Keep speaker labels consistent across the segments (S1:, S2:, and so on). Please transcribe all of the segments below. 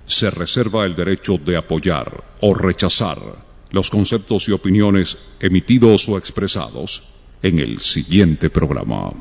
S1: se reserva el derecho de apoyar o rechazar los conceptos y opiniones emitidos o expresados en el siguiente programa.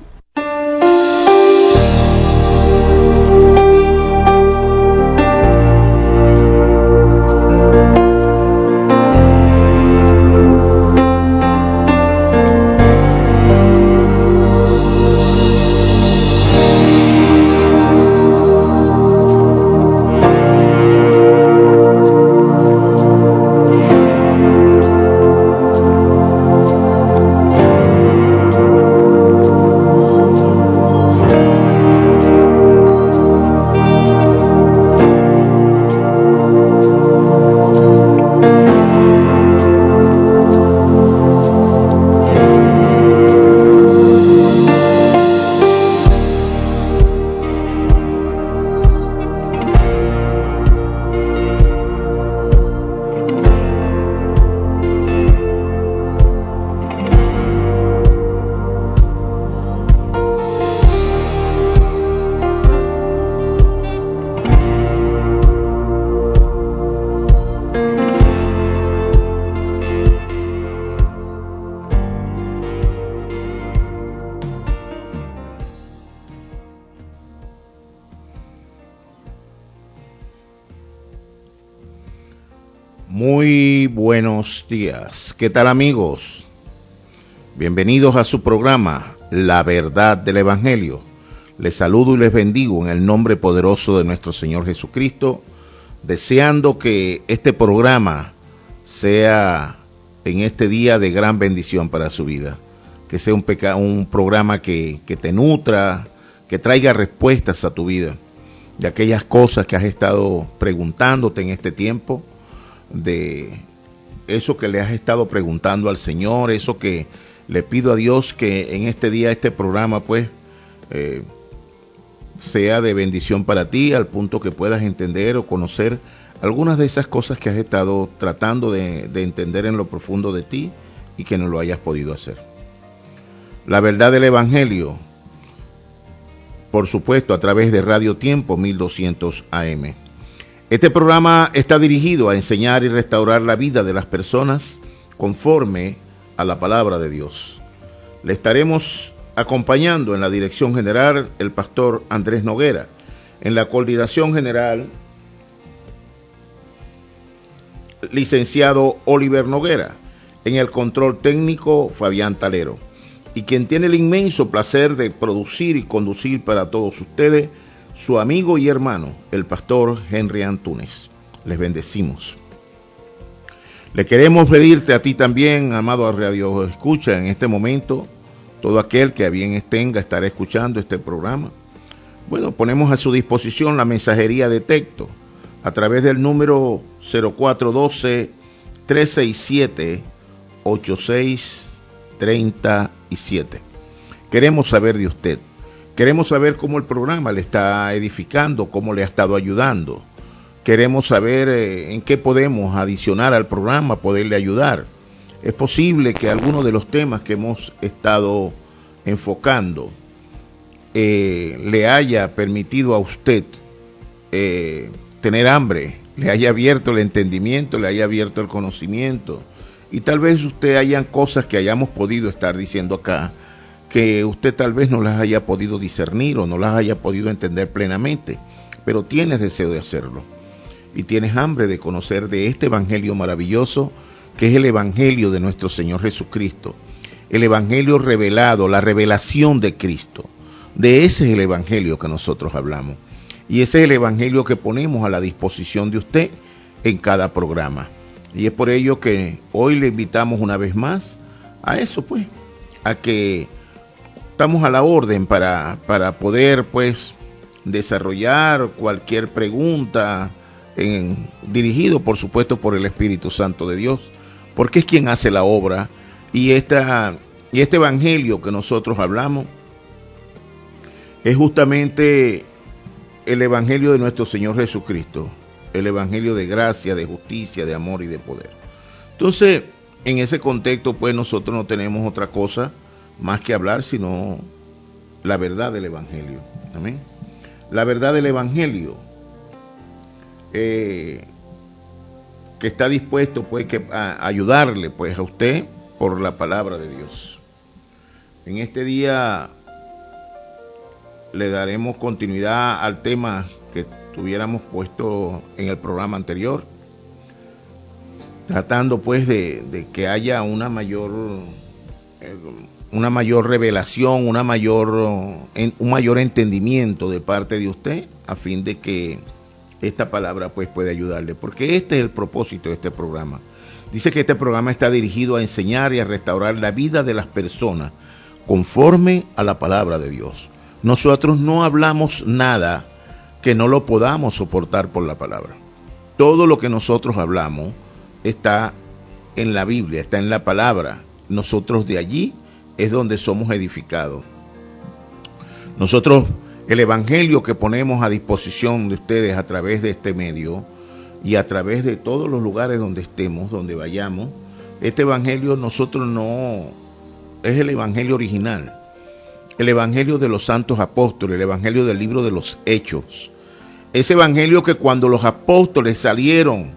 S2: Muy buenos días. ¿Qué tal, amigos? Bienvenidos a su programa, La Verdad del Evangelio. Les saludo y les bendigo en el nombre poderoso de nuestro Señor Jesucristo, deseando que este programa sea en este día de gran bendición para su vida. Que sea un programa que te nutra, que traiga respuestas a tu vida, de aquellas cosas que has estado preguntándote en este tiempo, de eso que le has estado preguntando al Señor, eso que le pido a Dios que en este día, este programa, pues, sea de bendición para ti, al punto que puedas entender o conocer algunas de esas cosas que has estado tratando de entender en lo profundo de ti y que no lo hayas podido hacer. La verdad del Evangelio, por supuesto, a través de Radio Tiempo 1200 AM. Este programa está dirigido a enseñar y restaurar la vida de las personas conforme a la palabra de Dios. Le estaremos acompañando en la dirección general el pastor Andrés Noguera, en la coordinación general licenciado Oliver Noguera, en el control técnico Fabián Talero, y quien tiene el inmenso placer de producir y conducir para todos ustedes, su amigo y hermano, el pastor Henry Antúnez. Les bendecimos. Le queremos pedirte a ti también, amado Radio Escucha, en este momento, todo aquel que a bien tenga estar escuchando este programa. Bueno, ponemos a su disposición la mensajería de texto a través del número 0412-367-8637. Queremos saber de usted. Queremos saber cómo el programa le está edificando, cómo le ha estado ayudando. Queremos saber en qué podemos adicionar al programa, poderle ayudar. Es posible que algunos de los temas que hemos estado enfocando le haya permitido a usted tener hambre, le haya abierto el entendimiento, le haya abierto el conocimiento. Y tal vez usted hayan cosas que hayamos podido estar diciendo acá, que usted tal vez no las haya podido discernir o no las haya podido entender plenamente, pero tienes deseo de hacerlo y tienes hambre de conocer de este evangelio maravilloso que es el evangelio de nuestro Señor Jesucristo, el evangelio revelado, la revelación de Cristo. De ese es el evangelio que nosotros hablamos y ese es el evangelio que ponemos a la disposición de usted en cada programa, y es por ello que hoy le invitamos una vez más a eso, pues, a que estamos a la orden para poder, pues, desarrollar cualquier pregunta dirigido, por supuesto, por el Espíritu Santo de Dios, porque es quien hace la obra. Y este evangelio que nosotros hablamos es justamente el evangelio de nuestro Señor Jesucristo, el evangelio de gracia, de justicia, de amor y de poder. Entonces, en ese contexto, pues, nosotros no tenemos otra cosa más que hablar, sino la verdad del evangelio. Amén. La verdad del evangelio que está dispuesto pues a ayudarle pues a usted por la palabra de Dios. En este día le daremos continuidad al tema que tuviéramos puesto en el programa anterior, tratando pues de que haya una mayor revelación, un mayor entendimiento de parte de usted, a fin de que esta palabra pues pueda ayudarle, porque este es el propósito de este programa. Dice que este programa está dirigido a enseñar y a restaurar la vida de las personas conforme a la palabra de Dios. Nosotros no hablamos nada que no lo podamos soportar por la palabra. Todo lo que nosotros hablamos está en la Biblia, está en la palabra. Nosotros de allí es donde somos edificados. Nosotros, el evangelio que ponemos a disposición de ustedes a través de este medio y a través de todos los lugares donde estemos, donde vayamos, este evangelio nosotros no es el evangelio original, el evangelio de los santos apóstoles, el evangelio del libro de los Hechos. Ese evangelio que cuando los apóstoles salieron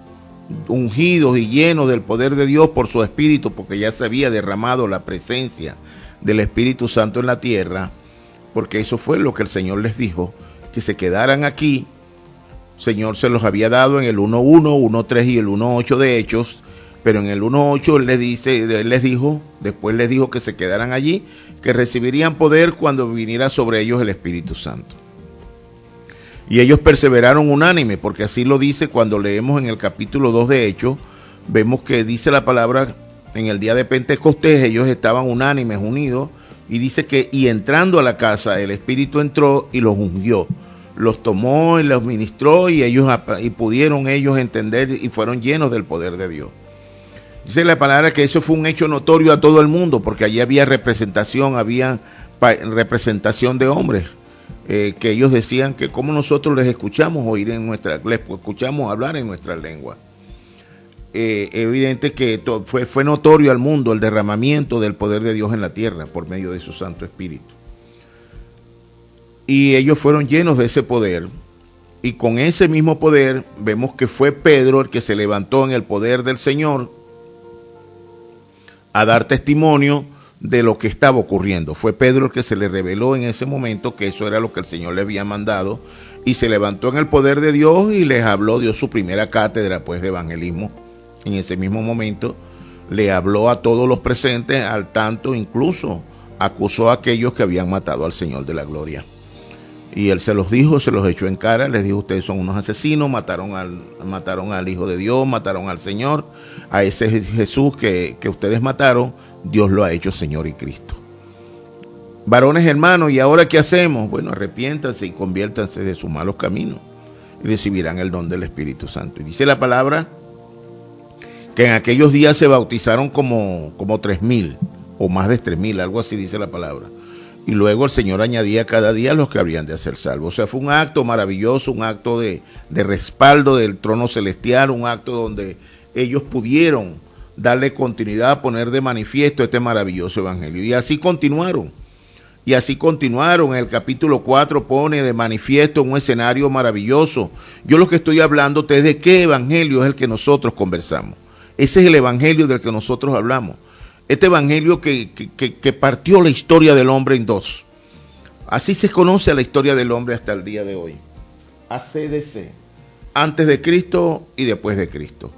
S2: ungidos y llenos del poder de Dios por su Espíritu, porque ya se había derramado la presencia del Espíritu Santo en la tierra, porque eso fue lo que el Señor les dijo, que se quedaran aquí. El Señor se los había dado en el 1.1, 1.3 y el 1.8 de Hechos, pero en el 1.8 después les dijo que se quedaran allí, que recibirían poder cuando viniera sobre ellos el Espíritu Santo. Y ellos perseveraron unánime, porque así lo dice cuando leemos en el capítulo 2 de Hechos, vemos que dice la palabra, en el día de Pentecostés ellos estaban unánimes, unidos, y dice que, y entrando a la casa, el Espíritu entró y los ungió, los tomó y los ministró, y pudieron ellos entender y fueron llenos del poder de Dios. Dice la palabra que eso fue un hecho notorio a todo el mundo, porque allí había representación de hombres, que ellos decían que como nosotros les escuchamos escuchamos hablar en nuestra lengua. Evidente que fue notorio al mundo el derramamiento del poder de Dios en la tierra por medio de su Santo Espíritu. Y ellos fueron llenos de ese poder, y con ese mismo poder vemos que fue Pedro el que se levantó en el poder del Señor a dar testimonio de lo que estaba ocurriendo. Fue Pedro el que se le reveló en ese momento que eso era lo que el Señor le había mandado, y se levantó en el poder de Dios y les habló, dio su primera cátedra pues de evangelismo. En ese mismo momento le habló a todos los presentes, al tanto incluso acusó a aquellos que habían matado al Señor de la gloria. Y él se los dijo, se los echó en cara, les dijo: ustedes son unos asesinos, mataron al Hijo de Dios, mataron al Señor, a ese Jesús que ustedes mataron, Dios lo ha hecho Señor y Cristo. Varones hermanos, ¿y ahora qué hacemos? Bueno, arrepiéntanse y conviértanse de sus malos caminos y recibirán el don del Espíritu Santo. Y dice la palabra que en aquellos días se bautizaron como 3,000 o más de 3,000, algo así dice la palabra. Y luego el Señor añadía cada día los que habrían de ser salvos. O sea, fue un acto maravilloso, un acto de respaldo del trono celestial, un acto donde ellos pudieron darle continuidad, poner de manifiesto este maravilloso evangelio. Y así continuaron. En el capítulo 4 pone de manifiesto un escenario maravilloso. Yo lo que estoy hablando es de qué evangelio es el que nosotros conversamos. Ese es el evangelio del que nosotros hablamos. Este evangelio que partió la historia del hombre en dos. Así se conoce la historia del hombre hasta el día de hoy. ACDC, antes de Cristo y después de Cristo.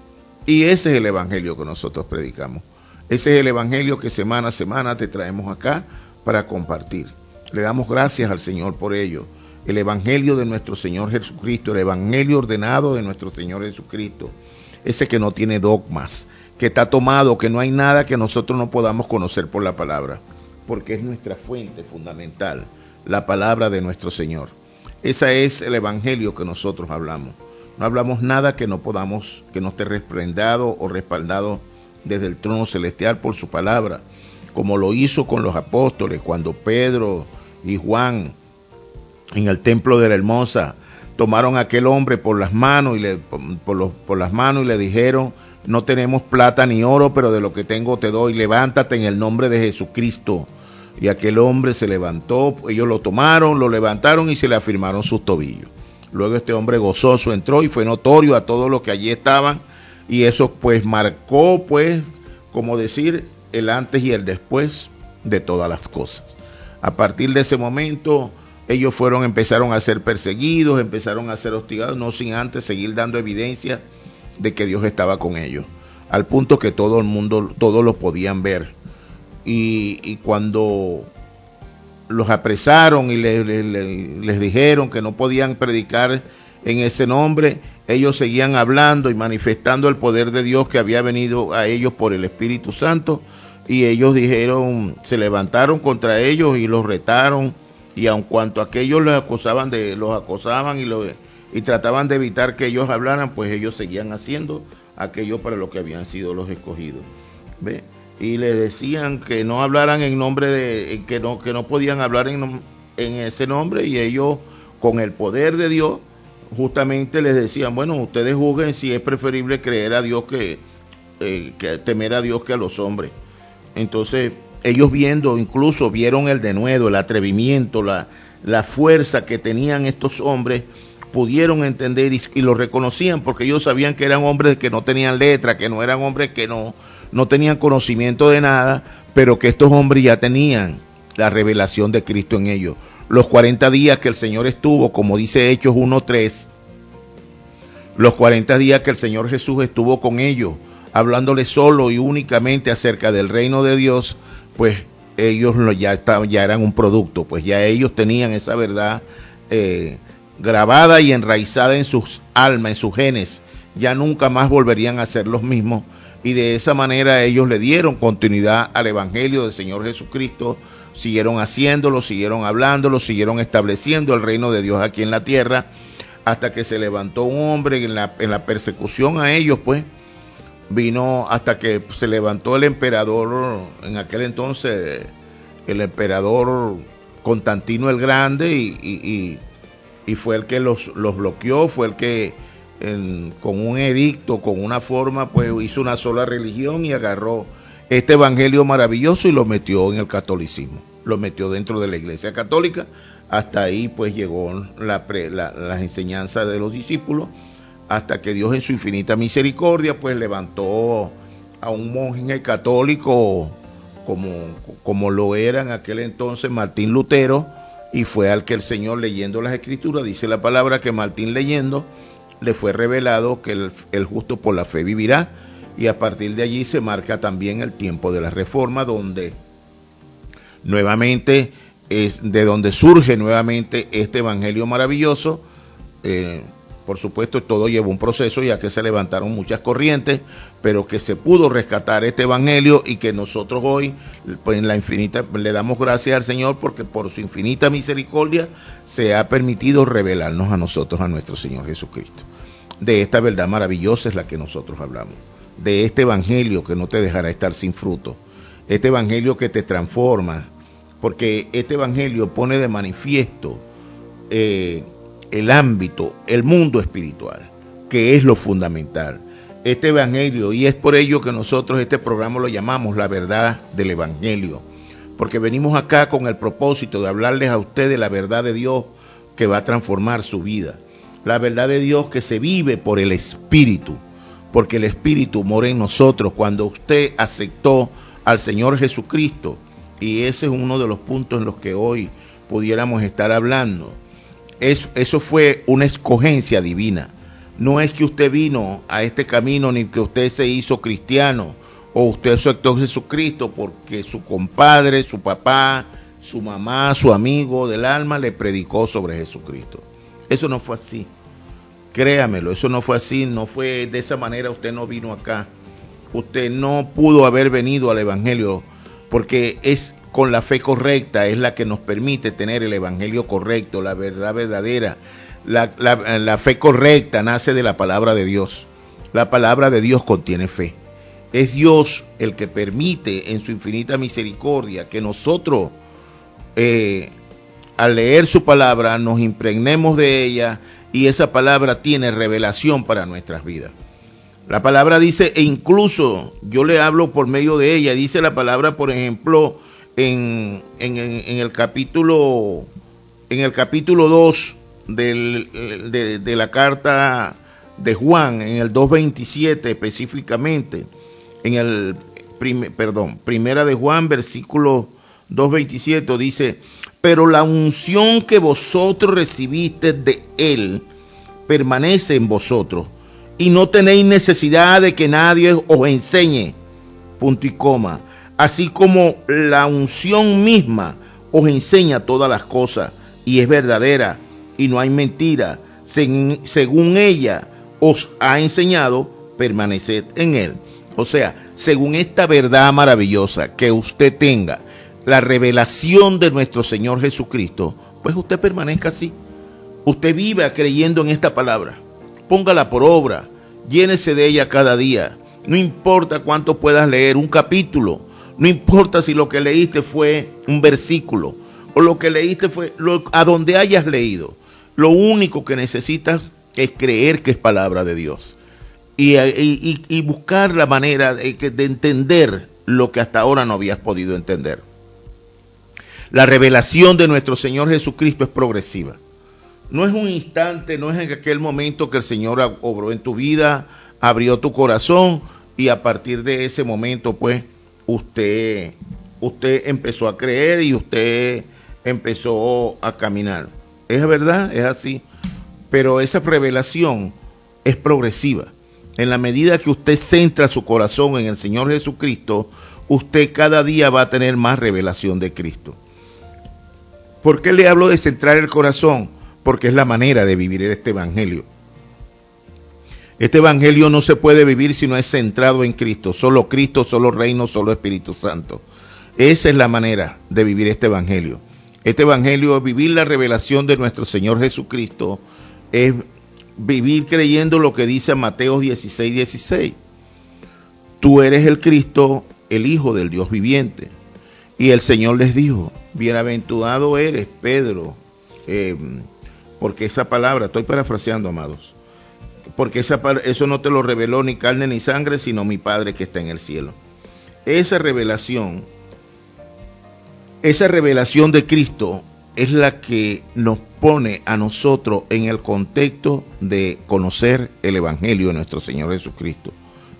S2: Y ese es el evangelio que nosotros predicamos. Ese es el evangelio que semana a semana te traemos acá para compartir. Le damos gracias al Señor por ello. El evangelio de nuestro Señor Jesucristo, el evangelio ordenado de nuestro Señor Jesucristo. Ese que no tiene dogmas, que está tomado, que no hay nada que nosotros no podamos conocer por la palabra, porque es nuestra fuente fundamental, la palabra de nuestro Señor. Ese es el evangelio que nosotros hablamos. No hablamos nada que no podamos, que no esté refrendado o respaldado desde el trono celestial por su palabra, como lo hizo con los apóstoles, cuando Pedro y Juan en el templo de la Hermosa tomaron a aquel hombre por las manos y le dijeron: no tenemos plata ni oro, pero de lo que tengo te doy, levántate en el nombre de Jesucristo. Y aquel hombre se levantó, ellos lo tomaron, lo levantaron y se le afirmaron sus tobillos. Luego este hombre gozoso entró y fue notorio a todos los que allí estaban, y eso pues marcó, pues, como decir, el antes y el después de todas las cosas. A partir de ese momento, ellos empezaron a ser perseguidos, empezaron a ser hostigados, no sin antes seguir dando evidencia de que Dios estaba con ellos, al punto que todo el mundo, todos lo podían ver. Y cuando los apresaron y les dijeron que no podían predicar en ese nombre, ellos seguían hablando y manifestando el poder de Dios que había venido a ellos por el Espíritu Santo, y ellos se levantaron contra ellos y los retaron, y aun cuanto aquellos los acosaban y trataban de evitar que ellos hablaran, pues ellos seguían haciendo aquello para lo que habían sido los escogidos. ¿Ve? Y les decían que no hablaran en nombre que no podían hablar en ese nombre, y ellos, con el poder de Dios, justamente les decían, bueno, ustedes juzguen si es preferible creer a Dios que temer a Dios que a los hombres. Entonces ellos vieron el denuedo, el atrevimiento, la fuerza que tenían estos hombres, pudieron entender y lo reconocían, porque ellos sabían que eran hombres que no tenían letra, que no eran hombres que no tenían conocimiento de nada, pero que estos hombres ya tenían la revelación de Cristo en ellos. Los 40 días que el Señor estuvo, como dice Hechos 1:3, los 40 días que el Señor Jesús estuvo con ellos, hablándoles solo y únicamente acerca del reino de Dios, pues ellos ya eran un producto, pues ya ellos tenían esa verdad grabada y enraizada en sus almas, en sus genes. Ya nunca más volverían a ser los mismos, y de esa manera ellos le dieron continuidad al Evangelio del Señor Jesucristo, siguieron haciéndolo, siguieron hablándolo, siguieron estableciendo el reino de Dios aquí en la tierra, hasta que se levantó un hombre en la persecución a ellos, pues, vino hasta que se levantó el emperador, en aquel entonces, el emperador Constantino el Grande, y fue el que los bloqueó, fue el que con un edicto, con una forma, pues hizo una sola religión y agarró este evangelio maravilloso y lo metió en el catolicismo, lo metió dentro de la Iglesia Católica. Hasta ahí pues llegó las enseñanzas de los discípulos, hasta que Dios en su infinita misericordia pues levantó a un monje católico como lo era en aquel entonces Martín Lutero, y fue al que el Señor, leyendo las Escrituras, dice la palabra que Martín, leyendo, le fue revelado que el justo por la fe vivirá, y a partir de allí se marca también el tiempo de la Reforma, donde nuevamente es de donde surge nuevamente este evangelio maravilloso. Por supuesto, todo llevó un proceso, ya que se levantaron muchas corrientes, pero que se pudo rescatar este evangelio, y que nosotros hoy, pues, le damos gracias al Señor, porque por su infinita misericordia se ha permitido revelarnos a nosotros, a nuestro Señor Jesucristo. De esta verdad maravillosa es la que nosotros hablamos, de este evangelio que no te dejará estar sin fruto, este evangelio que te transforma, porque este evangelio pone de manifiesto el ámbito, el mundo espiritual, que es lo fundamental. Este evangelio, y es por ello que nosotros este programa lo llamamos La Verdad del Evangelio, porque venimos acá con el propósito de hablarles a ustedes la verdad de Dios que va a transformar su vida, la verdad de Dios que se vive por el Espíritu, porque el Espíritu mora en nosotros cuando usted aceptó al Señor Jesucristo, y ese es uno de los puntos en los que hoy pudiéramos estar hablando. Eso fue una escogencia divina. No es que usted vino a este camino, ni que usted se hizo cristiano, o usted aceptó a Jesucristo porque su compadre, su papá, su mamá, su amigo del alma le predicó sobre Jesucristo. Eso no fue así. Créamelo, eso no fue así, no fue de esa manera. Usted no vino acá. Usted no pudo haber venido al Evangelio, porque es con la fe correcta, es la que nos permite tener el Evangelio correcto, la verdad verdadera. La fe correcta nace de la palabra de Dios. La palabra de Dios contiene fe. Es Dios el que permite en su infinita misericordia que nosotros, al leer su palabra, nos impregnemos de ella, y esa palabra tiene revelación para nuestras vidas. La palabra dice, e incluso yo le hablo por medio de ella, dice la palabra, por ejemplo, en el capítulo 2 de la carta de Juan, en el 2:27 específicamente, primera de Juan, versículo 2:27, dice: pero la unción que vosotros recibiste de él permanece en vosotros, y no tenéis necesidad de que nadie os enseñe, punto y coma, así como la unción misma os enseña todas las cosas, y es verdadera, y no hay mentira. Según ella os ha enseñado, permaneced en él. O sea, según esta verdad maravillosa que usted tenga, la revelación de nuestro Señor Jesucristo, pues usted permanezca así. Usted viva creyendo en esta palabra. Póngala por obra. Llénese de ella cada día. No importa cuánto puedas leer, un capítulo. No importa si lo que leíste fue un versículo o lo que leíste fue a donde hayas leído. Lo único que necesitas es creer que es palabra de Dios. Y buscar la manera de entender lo que hasta ahora no habías podido entender. La revelación de nuestro Señor Jesucristo es progresiva. No es un instante, no es en aquel momento que el Señor obró en tu vida, abrió tu corazón y a partir de ese momento pues usted empezó a creer y usted empezó a caminar. Es verdad, es así, pero esa revelación es progresiva. En la medida que usted centra su corazón en el Señor Jesucristo, usted cada día va a tener más revelación de Cristo. ¿Por qué le hablo de centrar el corazón? Porque es la manera de vivir este evangelio. Este evangelio no se puede vivir si no es centrado en Cristo, solo reino, solo Espíritu Santo. Esa es la manera de vivir este evangelio. Este evangelio es vivir la revelación de nuestro Señor Jesucristo, es vivir creyendo lo que dice Mateo 16:16. Tú eres el Cristo, el Hijo del Dios viviente. Y el Señor les dijo: bienaventurado eres, Pedro, porque esa palabra, estoy parafraseando, amados, porque eso no te lo reveló ni carne ni sangre, sino mi Padre que está en el cielo. Esa revelación de Cristo es la que nos pone a nosotros en el contexto de conocer el evangelio de nuestro Señor Jesucristo.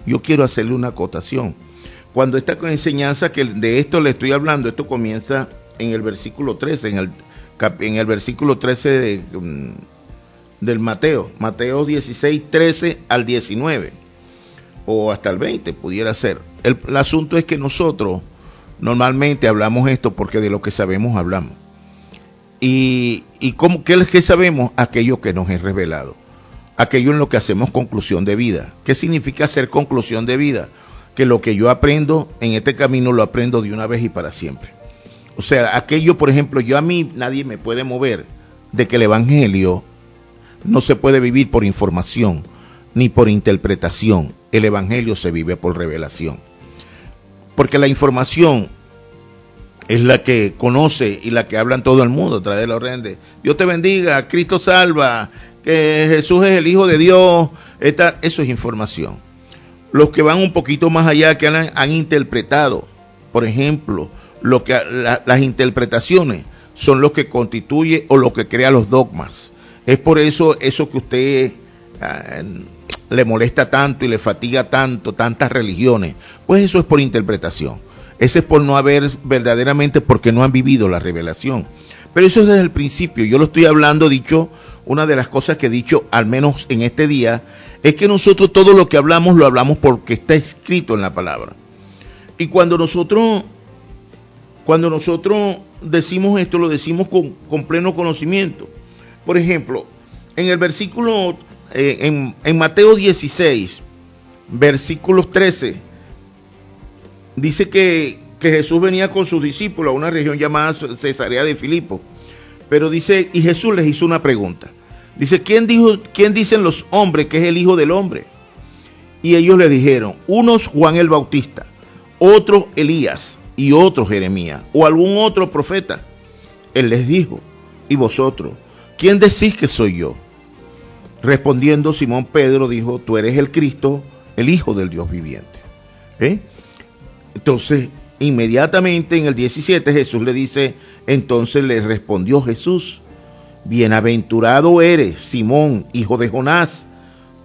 S2: Yo quiero hacerle una acotación. Cuando esta enseñanza, que de esto le estoy hablando, esto comienza en el versículo 13, en el versículo 13 del Mateo 16, 13 al 19, o hasta el 20 pudiera ser. El asunto es que nosotros normalmente hablamos esto porque de lo que sabemos hablamos. ¿Y qué sabemos? Aquello que nos es revelado, aquello en lo que hacemos conclusión de vida. ¿Qué significa hacer conclusión de vida? Que lo que yo aprendo en este camino lo aprendo de una vez y para siempre. O sea, aquello, por ejemplo, a mí nadie me puede mover de que el evangelio no se puede vivir por información ni por interpretación. El evangelio se vive por revelación. Porque la información es la que conoce y la que hablan todo el mundo a través de la orden de Dios te bendiga, Cristo salva, que Jesús es el Hijo de Dios. Eso es información. Los que van un poquito más allá, que han interpretado, por ejemplo, las interpretaciones son lo que constituye o lo que crea los dogmas. Es por eso que usted le molesta tanto y le fatiga tanto, tantas religiones. Pues eso es por interpretación. Ese es por no haber verdaderamente, porque no han vivido la revelación. Pero eso es desde el principio. Yo lo estoy hablando, una de las cosas que he dicho, al menos en este día, es que nosotros todo lo que hablamos, lo hablamos porque está escrito en la palabra. Y cuando nosotros decimos esto, lo decimos con pleno conocimiento. Por ejemplo, en el versículo, en Mateo 16, versículos 13, dice que Jesús venía con sus discípulos a una región llamada Cesarea de Filipo. Pero dice, y Jesús les hizo una pregunta. Dice, ¿quién dicen los hombres que es el Hijo del Hombre? Y ellos le dijeron, unos Juan el Bautista, otros Elías y otros Jeremías o algún otro profeta. Él les dijo, ¿y vosotros? ¿Quién decís que soy yo? Respondiendo Simón Pedro dijo, tú eres el Cristo, el Hijo del Dios viviente. Entonces, inmediatamente en el 17 Jesús le dice, entonces le respondió Jesús, bienaventurado eres, Simón, hijo de Jonás,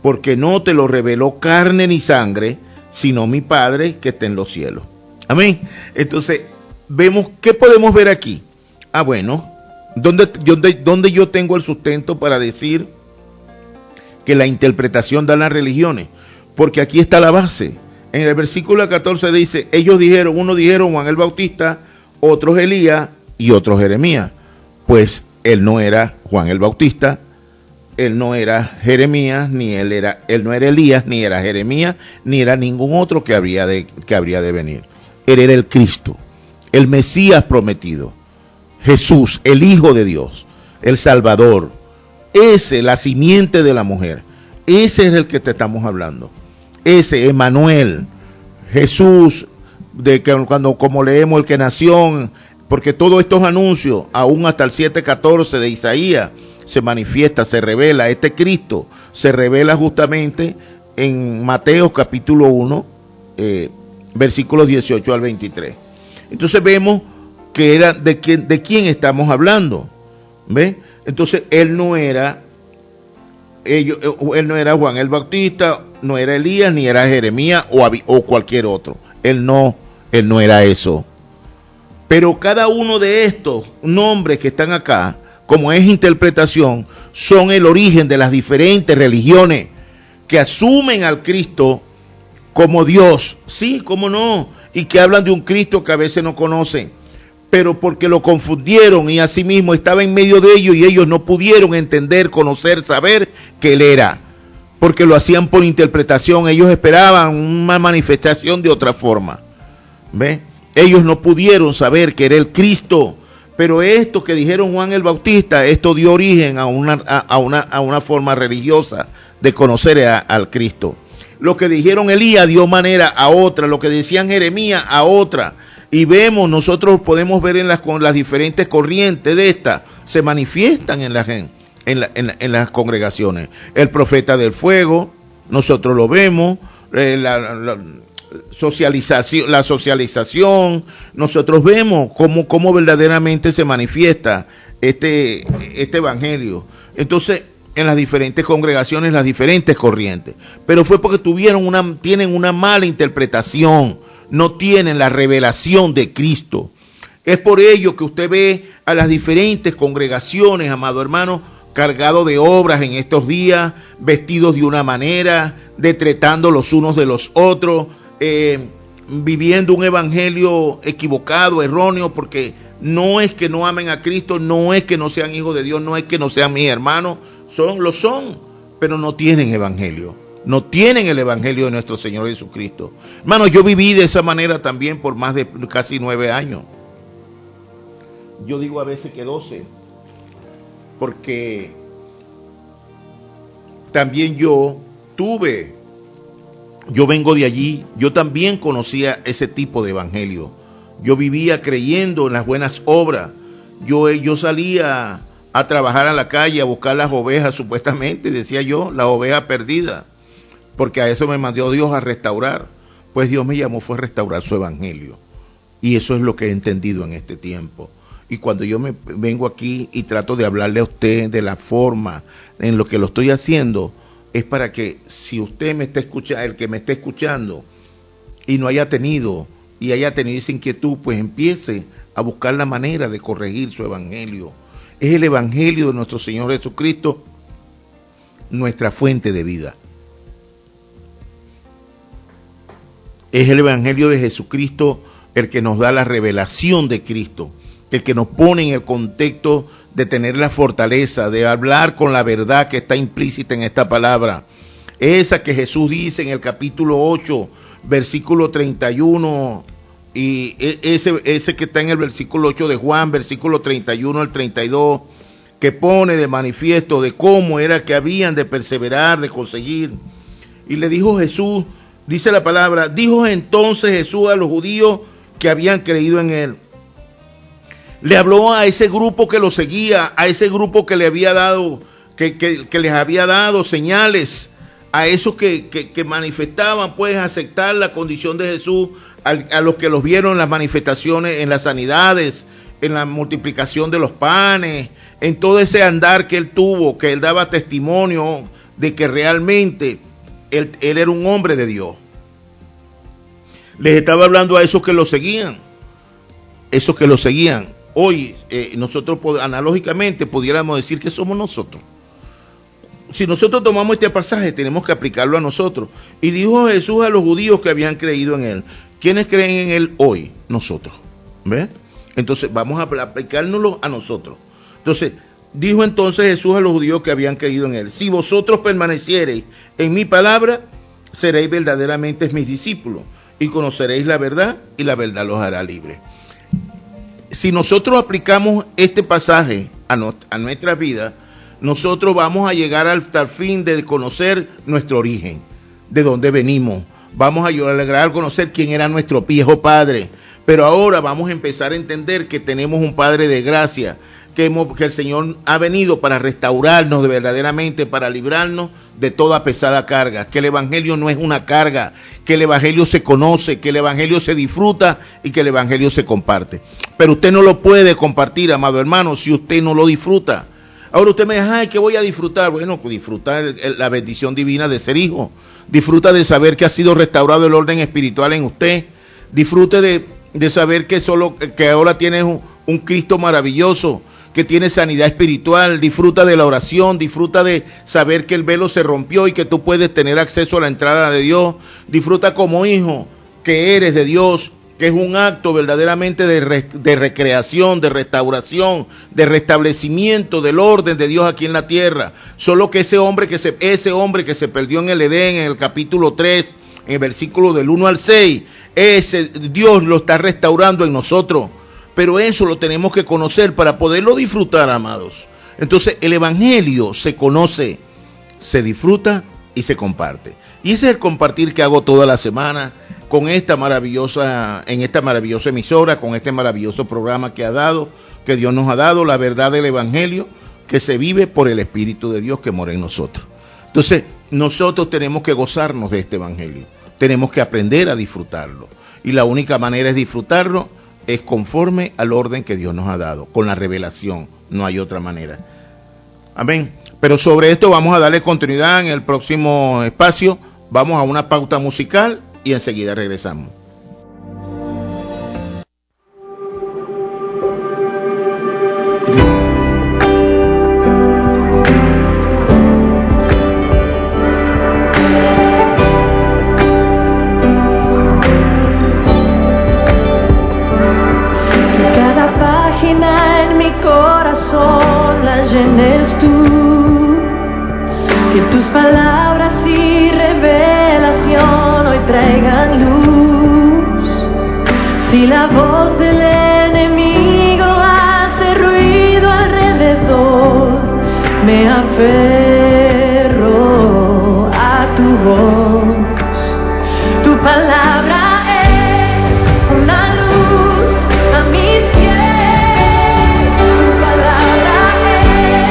S2: porque no te lo reveló carne ni sangre, sino mi Padre que está en los cielos. Amén. Entonces, vemos, ¿qué podemos ver aquí? Bueno, ¿dónde yo tengo el sustento para decir que la interpretación da las religiones? Porque aquí está la base. En el versículo 14 dice, unos dijeron Juan el Bautista, otros Elías y otros Jeremías. Pues él no era Juan el Bautista, él no era Jeremías, él no era Elías, ni era Jeremías, ni era ningún otro que habría de venir. Él era el Cristo, el Mesías prometido, Jesús, el Hijo de Dios, el Salvador, ese, la simiente de la mujer, ese es el que te estamos hablando. Ese Emmanuel, Jesús, como leemos, el que nació, porque todos estos anuncios, aún hasta el 7:14 de Isaías, se manifiesta, se revela, este Cristo se revela justamente en Mateo capítulo 1, versículos 18 al 23. Entonces vemos que era de quién estamos hablando, ¿ve? Entonces él no era Juan el Bautista, no era Elías, ni era Jeremías o cualquier otro. Él no era eso. Pero cada uno de estos nombres que están acá, como es interpretación, son el origen de las diferentes religiones que asumen al Cristo como Dios. Sí, cómo no. Y que hablan de un Cristo que a veces no conocen. Pero porque lo confundieron y asimismo estaba en medio de ellos y ellos no pudieron entender, conocer, saber que Él era. Porque lo hacían por interpretación, ellos esperaban una manifestación de otra forma. ¿Ve? Ellos no pudieron saber que era el Cristo. Pero esto que dijeron Juan el Bautista, esto dio origen a una forma religiosa de conocer al Cristo. Lo que dijeron Elías dio manera a otra, lo que decían Jeremías a otra. Y nosotros podemos ver en las diferentes corrientes de esta, se manifiestan en las congregaciones. El profeta del fuego, nosotros lo vemos, la socialización, nosotros vemos cómo verdaderamente se manifiesta este evangelio. Entonces, en las diferentes congregaciones, las diferentes corrientes. Pero fue porque tienen una mala interpretación. No tienen la revelación de Cristo. Es por ello que usted ve a las diferentes congregaciones, amado hermano, cargados de obras en estos días, vestidos de una manera, detretando los unos de los otros, viviendo un evangelio equivocado, erróneo, porque no es que no amen a Cristo, no es que no sean hijos de Dios, no es que no sean mis hermanos, lo son, pero no tienen evangelio. No tienen el evangelio de nuestro Señor Jesucristo. Hermano, yo viví de esa manera también por más de casi 9 años. Yo digo a veces que 12. Porque también yo vengo de allí, yo también conocía ese tipo de evangelio. Yo vivía creyendo en las buenas obras. Yo salía a trabajar a la calle, a buscar las ovejas, supuestamente, decía yo, la oveja perdida. Porque a eso me mandó Dios a restaurar. Pues Dios me llamó fue a restaurar su evangelio. Y eso es lo que he entendido en este tiempo. Y cuando yo me vengo aquí y trato de hablarle a usted de la forma en lo que lo estoy haciendo, es para que si usted me está escuchando, el que me está escuchando, y no haya tenido esa inquietud, pues empiece a buscar la manera de corregir su evangelio. Es el evangelio de nuestro Señor Jesucristo, nuestra fuente de vida. Es el evangelio de Jesucristo el que nos da la revelación de Cristo, el que nos pone en el contexto de tener la fortaleza, de hablar con la verdad que está implícita en esta palabra. Esa que Jesús dice en el capítulo 8, versículo 31, y ese que está en el versículo 8 de Juan, versículo 31 al 32, que pone de manifiesto de cómo era que habían de perseverar, de conseguir. Y le dijo Jesús, dice la palabra, dijo entonces Jesús a los judíos que habían creído en él. Le habló a ese grupo que lo seguía, a ese grupo que le había dado, que les había dado señales, a esos que manifestaban, pues, aceptar la condición de Jesús, a los que los vieron en las manifestaciones, en las sanidades, en la multiplicación de los panes, en todo ese andar que él tuvo, que él daba testimonio de que realmente él era un hombre de Dios. Les estaba hablando a esos que lo seguían. Esos que lo seguían. Hoy nosotros analógicamente pudiéramos decir que somos nosotros. Si nosotros tomamos este pasaje, tenemos que aplicarlo a nosotros. Y dijo Jesús a los judíos que habían creído en él. ¿Quiénes creen en él hoy? Nosotros. ¿Ves? Entonces vamos a aplicárnoslo a nosotros. Entonces, dijo entonces Jesús a los judíos que habían creído en él: si vosotros permaneciereis en mi palabra, seréis verdaderamente mis discípulos, y conoceréis la verdad, y la verdad los hará libres. Si nosotros aplicamos este pasaje a nuestra vida, nosotros vamos a llegar hasta el fin de conocer nuestro origen, de dónde venimos. Vamos a llegar a conocer quién era nuestro viejo padre. Pero ahora vamos a empezar a entender que tenemos un Padre de gracia, que el Señor ha venido para restaurarnos verdaderamente, para librarnos de toda pesada carga, que el Evangelio no es una carga, que el Evangelio se conoce, que el Evangelio se disfruta y que el Evangelio se comparte. Pero usted no lo puede compartir, amado hermano, si usted no lo disfruta. Ahora usted me dice: ay, ¿qué voy a disfrutar? Bueno, pues disfrutar la bendición divina de ser hijo. Disfruta de saber que ha sido restaurado el orden espiritual en usted. Disfrute de saber que ahora tienes un Cristo maravilloso, que tiene sanidad espiritual. Disfruta de la oración, disfruta de saber que el velo se rompió y que tú puedes tener acceso a la entrada de Dios. Disfruta como hijo que eres de Dios, que es un acto verdaderamente de recreación, de restauración, de restablecimiento del orden de Dios aquí en la tierra. Solo que ese hombre que se perdió en el Edén, en el capítulo 3, en el versículo del 1 al 6, ese Dios lo está restaurando en nosotros. Pero eso lo tenemos que conocer para poderlo disfrutar, amados. Entonces el Evangelio se conoce, se disfruta y se comparte. Y ese es el compartir que hago toda la semana en esta maravillosa emisora, con este maravilloso programa que Dios nos ha dado, la verdad del Evangelio, que se vive por el Espíritu de Dios que mora en nosotros. Entonces, nosotros tenemos que gozarnos de este Evangelio, tenemos que aprender a disfrutarlo. Y la única manera de disfrutarlo es conforme al orden que Dios nos ha dado, con la revelación, no hay otra manera. Amén. Pero sobre esto vamos a darle continuidad en el próximo espacio. Vamos a una pauta musical y enseguida regresamos.
S3: Cada página en mi corazón la llenes tú, que tus palabras y revelación hoy traigan luz. Si la voz del enemigo hace ruido alrededor, me aferro a tu voz. Tu palabra es una luz a mis pies. Tu palabra es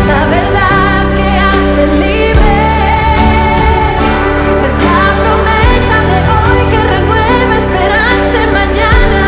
S3: la verdad que hace libre. Es la promesa de hoy que renueva esperanza en mañana.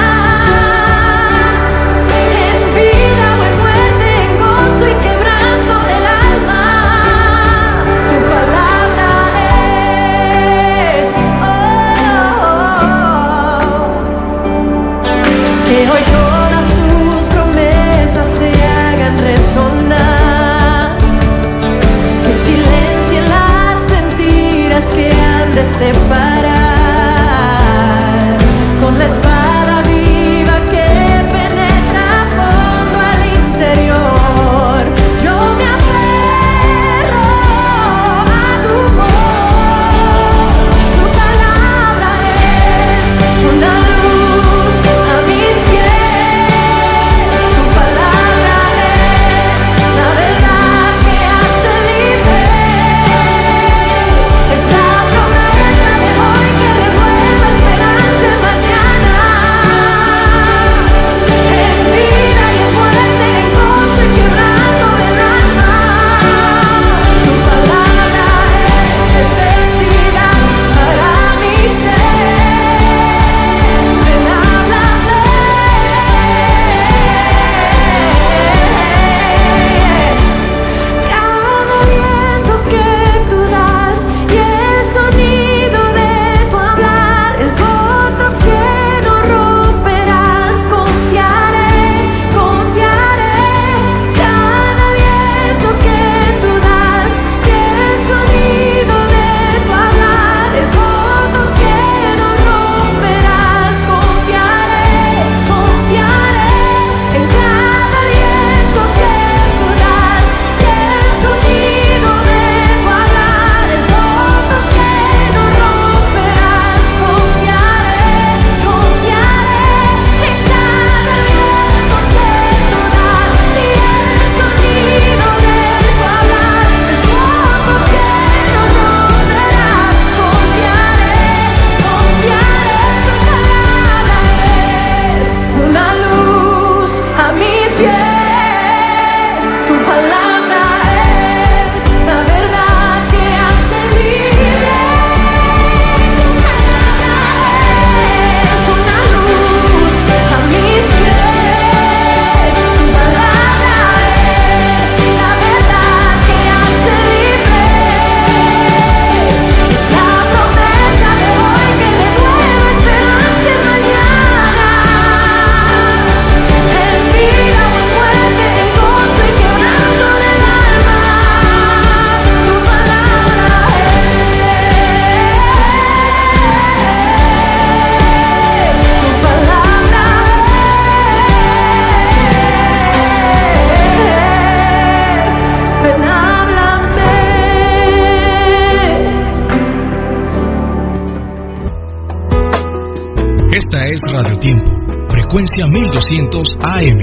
S4: Radio Tiempo, frecuencia 1200 AM.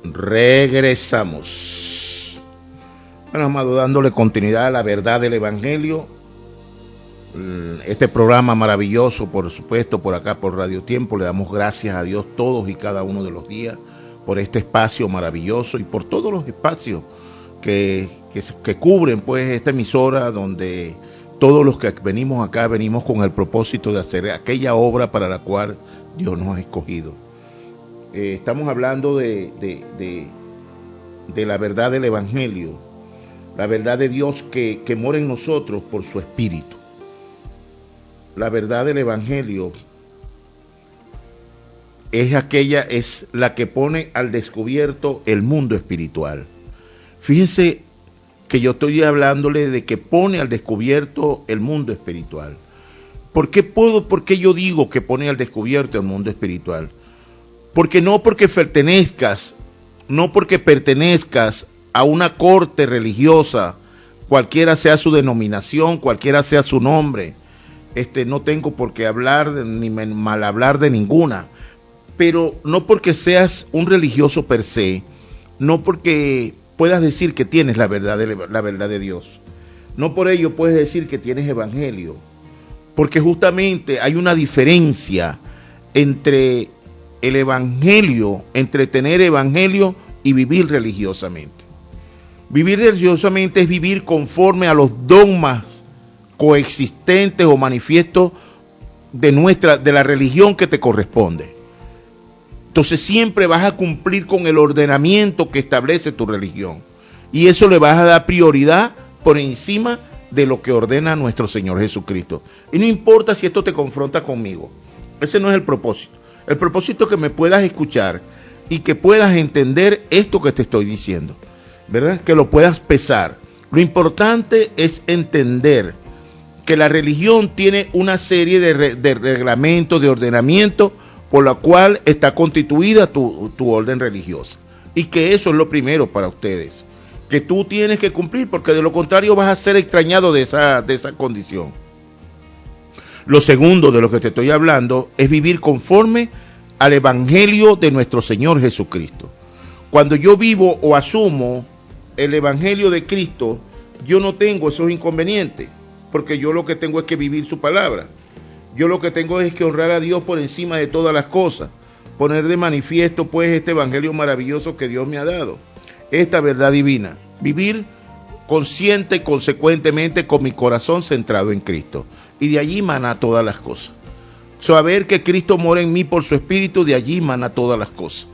S2: Regresamos. Bueno, amado, dándole continuidad a la verdad del Evangelio. Este programa maravilloso, por supuesto, por acá por Radio Tiempo. Le damos gracias a Dios todos y cada uno de los días por este espacio maravilloso y por todos los espacios que cubren pues esta emisora, donde todos los que venimos acá venimos con el propósito de hacer aquella obra para la cual Dios nos ha escogido. Estamos hablando de la verdad del Evangelio, la verdad de Dios que mora en nosotros por su Espíritu. La verdad del Evangelio es la que pone al descubierto el mundo espiritual. Fíjense que yo estoy hablándole de que pone al descubierto el mundo espiritual. ¿Por qué yo digo que pone al descubierto el mundo espiritual? Porque no porque pertenezcas a una corte religiosa, cualquiera sea su denominación, cualquiera sea su nombre, no tengo por qué hablar ni mal hablar de ninguna, pero no porque seas un religioso per se, no porque puedas decir que tienes la verdad de Dios, no por ello puedes decir que tienes evangelio, porque justamente hay una diferencia entre el evangelio, entre tener evangelio y vivir religiosamente. Vivir religiosamente es vivir conforme a los dogmas coexistentes o manifiestos de la religión que te corresponde. Entonces siempre vas a cumplir con el ordenamiento que establece tu religión, y eso le vas a dar prioridad por encima de lo que ordena nuestro Señor Jesucristo. Y no importa si esto te confronta conmigo, ese no es el propósito. El propósito es que me puedas escuchar y que puedas entender esto que te estoy diciendo, ¿verdad? Que lo puedas pesar. Lo importante es entender que la religión tiene una serie de reglamentos, de ordenamientos, por la cual está constituida tu orden religiosa. Y que eso es lo primero para ustedes, que tú tienes que cumplir, porque de lo contrario vas a ser extrañado de esa condición. Lo segundo de lo que te estoy hablando es vivir conforme al Evangelio de nuestro Señor Jesucristo. Cuando yo vivo o asumo el Evangelio de Cristo, yo no tengo esos inconvenientes, porque yo lo que tengo es que vivir su palabra. Yo lo que tengo es que honrar a Dios por encima de todas las cosas, poner de manifiesto pues este Evangelio maravilloso que Dios me ha dado, esta verdad divina, vivir consciente y consecuentemente con mi corazón centrado en Cristo, y de allí mana todas las cosas. Saber que Cristo mora en mí por su Espíritu, de allí mana todas las cosas.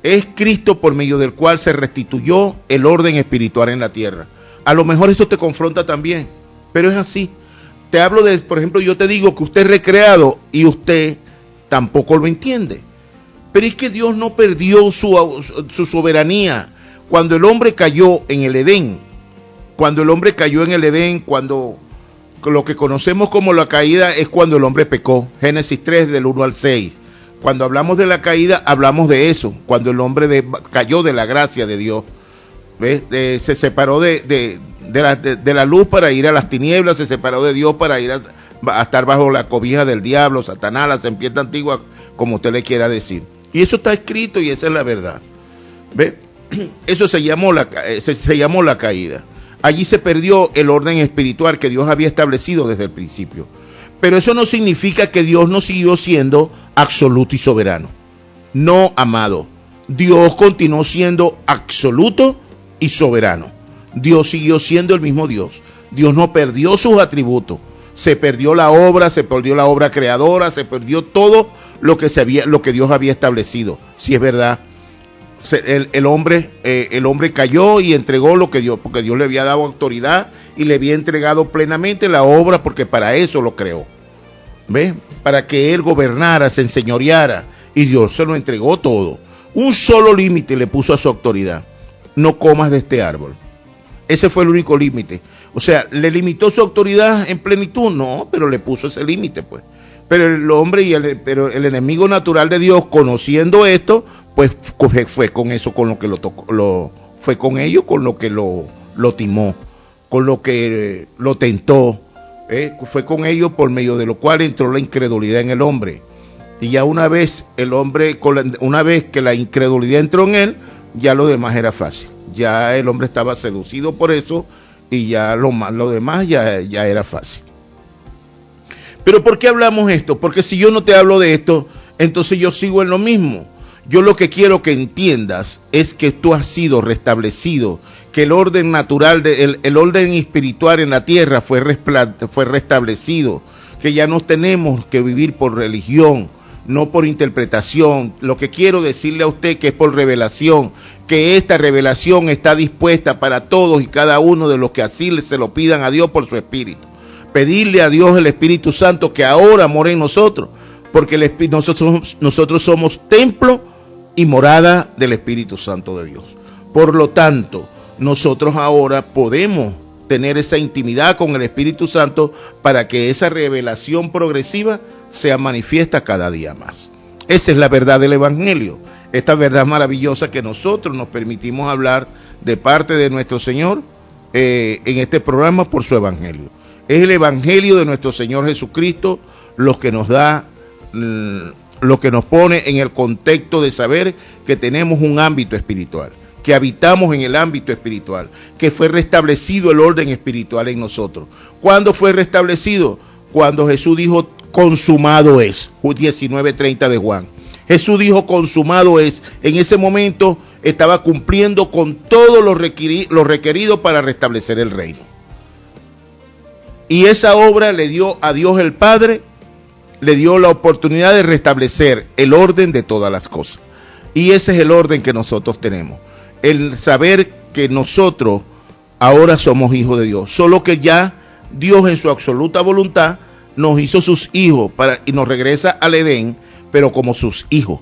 S2: Es Cristo por medio del cual se restituyó el orden espiritual en la tierra. A lo mejor esto te confronta también, pero es así. Te hablo de, por ejemplo, yo te digo que usted es recreado y usted tampoco lo entiende. Pero es que Dios no perdió su soberanía. Cuando el hombre cayó en el Edén, cuando lo que conocemos como la caída es cuando el hombre pecó. Génesis 3 del 1 al 6. Cuando hablamos de la caída, hablamos de eso, cuando el hombre cayó de la gracia de Dios. ¿Ves? Se separó de la luz para ir a las tinieblas, se separó de Dios para ir a estar bajo la cobija del diablo, Satanás, la serpiente antigua, como usted le quiera decir. Y eso está escrito y esa es la verdad. ¿Ves? Eso se llamó la caída. Allí se perdió el orden espiritual que Dios había establecido desde el principio. Pero eso no significa que Dios no siguió siendo absoluto y soberano. No, amado. Dios continuó siendo absoluto y soberano. Dios siguió siendo el mismo Dios. Dios no perdió sus atributos. Se perdió la obra creadora, se perdió todo lo que Dios había establecido. Si es verdad. El hombre cayó y entregó lo que Dios, porque Dios le había dado autoridad y le había entregado plenamente la obra, porque para eso lo creó. ¿Ves? Para que él gobernara, se enseñoreara, y Dios se lo entregó todo. Un solo límite le puso a su autoridad: no comas de este árbol. Ese fue el único límite. O sea, ¿le limitó su autoridad en plenitud? No, pero le puso ese límite, pues. Pero el hombre pero el enemigo natural de Dios, conociendo esto, pues fue con eso, con lo que lo tocó, fue con ello, con lo que lo timó, con lo que lo tentó, fue con ello por medio de lo cual entró la incredulidad en el hombre. Y ya una vez una vez que la incredulidad entró en él, ya lo demás era fácil. Ya el hombre estaba seducido por eso y ya lo demás ya era fácil. Pero ¿por qué hablamos esto? Porque si yo no te hablo de esto, entonces yo sigo en lo mismo. Yo lo que quiero que entiendas es que tú has sido restablecido, que el orden natural, el orden espiritual en la tierra fue restablecido, que ya no tenemos que vivir por religión, no por interpretación. Lo que quiero decirle a usted que es por revelación, que esta revelación está dispuesta para todos y cada uno de los que así se lo pidan a Dios por su Espíritu. Pedirle a Dios el Espíritu Santo que ahora more en nosotros, porque nosotros somos templo y morada del Espíritu Santo de Dios. Por lo tanto, nosotros ahora podemos tener esa intimidad con el Espíritu Santo para que esa revelación progresiva sea manifiesta cada día más. Esa es la verdad del Evangelio, esta verdad maravillosa que nosotros nos permitimos hablar de parte de nuestro Señor en este programa por su Evangelio. Es el Evangelio de nuestro Señor Jesucristo lo que nos da, lo que nos pone en el contexto de saber que tenemos un ámbito espiritual, que habitamos en el ámbito espiritual, que fue restablecido el orden espiritual en nosotros. ¿Cuándo fue restablecido? Cuando Jesús dijo, consumado es, 19:30 de Juan. Jesús dijo, consumado es. En ese momento estaba cumpliendo con todo lo requerido para restablecer el reino. Y esa obra le dio a Dios el Padre, le dio la oportunidad de restablecer el orden de todas las cosas. Y ese es el orden que nosotros tenemos. El saber que nosotros ahora somos hijos de Dios. Solo que ya Dios en su absoluta voluntad nos hizo sus hijos y nos regresa al Edén, pero como sus hijos.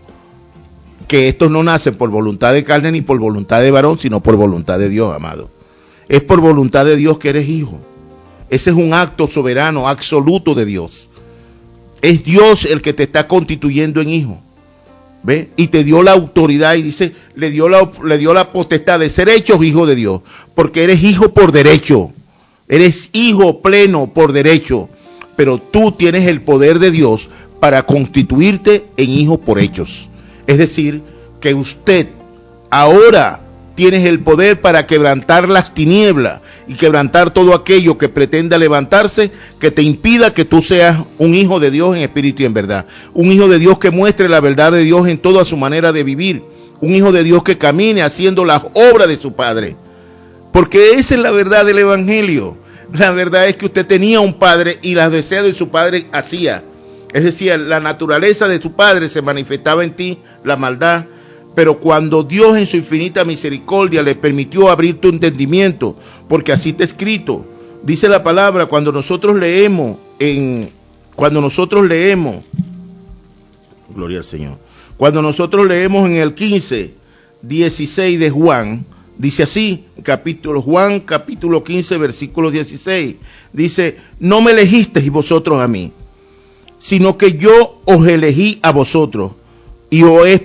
S2: Que estos no nacen por voluntad de carne ni por voluntad de varón, sino por voluntad de Dios, amado. Es por voluntad de Dios que eres hijo. Ese es un acto soberano, absoluto de Dios. Es Dios el que te está constituyendo en hijo. ¿Ve? Y te dio la autoridad y dice, le dio la potestad de ser hechos hijos de Dios. Porque eres hijo por derecho. Eres hijo pleno por derecho. Pero tú tienes el poder de Dios para constituirte en hijo por hechos. Es decir, que usted ahora tienes el poder para quebrantar las tinieblas y quebrantar todo aquello que pretenda levantarse, que te impida que tú seas un hijo de Dios en espíritu y en verdad. Un hijo de Dios que muestre la verdad de Dios en toda su manera de vivir. Un hijo de Dios que camine haciendo las obras de su Padre. Porque esa es la verdad del Evangelio. La verdad es que usted tenía un padre y los deseos de su padre hacía. Es decir, la naturaleza de su padre se manifestaba en ti, la maldad. Pero cuando Dios en su infinita misericordia le permitió abrir tu entendimiento, porque así está escrito, dice la palabra, cuando nosotros leemos, gloria al Señor, cuando nosotros leemos en el 15:16 de Juan, dice así, Juan capítulo 15, versículo 16, dice, no me elegisteis vosotros a mí, sino que yo os elegí a vosotros y os he